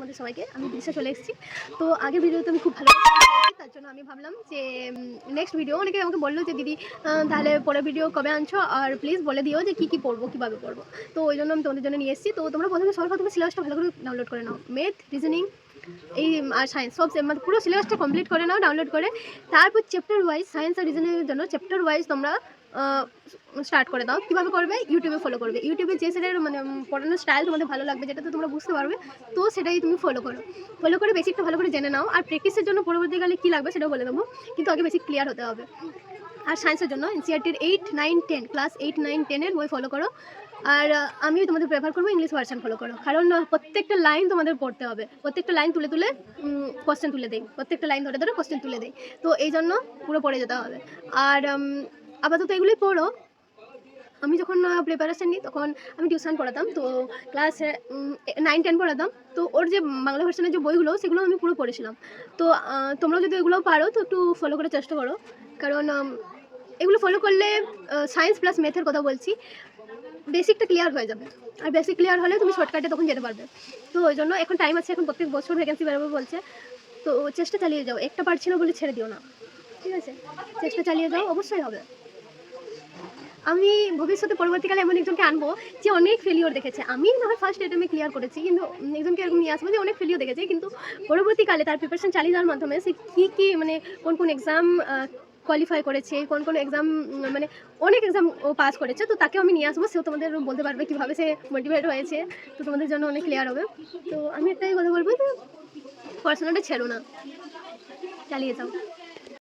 তোমাদের সবাইকে। আমি বিদেশে চলে এসেছি। তো আগের ভিডিওতে আমি খুব ভালো তার জন্য আমি ভাবলাম যে নেক্সট ভিডিও অনেকে আমাকে বললো যে দিদি তাহলে পরের ভিডিও কবে আনছো, আর প্লিজ বলে দিও যে কী পড়বো, কীভাবে পড়বো। তো ওই জন্য আমি তোমাদের জন্য নিয়ে এসেছি। তো তোমরা প্রথমে সিলেবাসটা ভালো করে ডাউনলোড করে নাও। ম্যাথ, রিজনিং এই আর সায়েন্স সব মানে পুরো সিলেবাসটা কমপ্লিট করে নাও ডাউনলোড করে। তারপর চ্যাপ্টার ওয়াইজ সায়েন্স আর রিজনিংয়ের জন্য চ্যাপ্টার ওয়াইজ তোমরা স্টার্ট করে দাও। কীভাবে করবে? ইউটিউবে ফলো করবে। ইউটিউবে যে সেটার মানে পড়ানোর স্টাইল তোমাদের ভালো লাগবে, যেটাতে তোমরা বুঝতে পারবে, তো সেটাই তুমি ফলো করে বেসিকটা ভালো করে জেনে নাও। আর প্র্যাকটিসের জন্য পরবর্তীকালে কী লাগবে সেটাও বলে দেবো, কিন্তু আগে বেসিক ক্লিয়ার হতে হবে। আর সায়েন্সের জন্য এনসিইআরটির 8, 9, 10 ক্লাস 8, 9, 10-এর বই ফলো করো। আর আমি তোমাদের প্রেফার করবো ইংলিশ ভার্সন ফলো করো, কারণ প্রত্যেকটা লাইন তোমাদের পড়তে হবে। প্রত্যেকটা লাইন তুলে কোশ্চেন তুলে দেয়, প্রত্যেকটা লাইন ধরে কোশ্চেন তুলে দেয়। তো এই জন্য পুরো পড়ে যেতে হবে। আর আপাতত এগুলোই পড়ো। আমি যখন প্রিপারেশান নিই তখন আমি টিউশন পড়াতাম, তো ক্লাস 9, 10 পড়াতাম। তো ওর যে বাংলা ভার্সনের যে বইগুলো সেগুলো আমি পুরো পড়েছিলাম। তো তোমরাও যদি এগুলো পারো তো একটু ফলো করার চেষ্টা করো, কারণ এগুলো ফলো করলে সায়েন্স প্লাস ম্যাথের কথা বলছি, বেসিকটা ক্লিয়ার হয়ে যাবে। আর বেসিক ক্লিয়ার হলে তুমি শর্টকাটে তখন যেতে পারবে। তো ওই জন্য এখন টাইম আছে, এখন প্রত্যেক বছর ভ্যাকেন্সি বেরোবে বলছে, তো চেষ্টা চালিয়ে যাও। একটা পারছি না বলে ছেড়ে দিও না, ঠিক আছে? চেষ্টা চালিয়ে যাও, অবশ্যই হবে। আমি ভবিষ্যতে পরবর্তীকালে এমন একজনকে আনবো যে অনেক ফেলিওর দেখেছে। আমি না হয় ফার্স্ট অ্যাটেম্পে ক্লিয়ার করেছি, কিন্তু একজনকে এরকম নিয়ে আসবো যে অনেক ফেলিওর দেখেছে, কিন্তু পরবর্তীকালে তার প্রিপারেশন চালিয়ে যাওয়ার মাধ্যমে সে কী মানে কোন এক্সাম কোয়ালিফাই করেছে, কোন এক্সাম মানে অনেক এক্সাম ও পাস করেছে, তো তাকে আমি নিয়ে আসবো। সেও তোমাদের বলতে পারবে কীভাবে সে মোটিভেট হয়েছে, তো তোমাদের জন্য অনেক ক্লিয়ার হবে। তো আমি একটাই কথা বলবো যে পড়াশোনাটা ছেড়ো না, চালিয়ে যাও।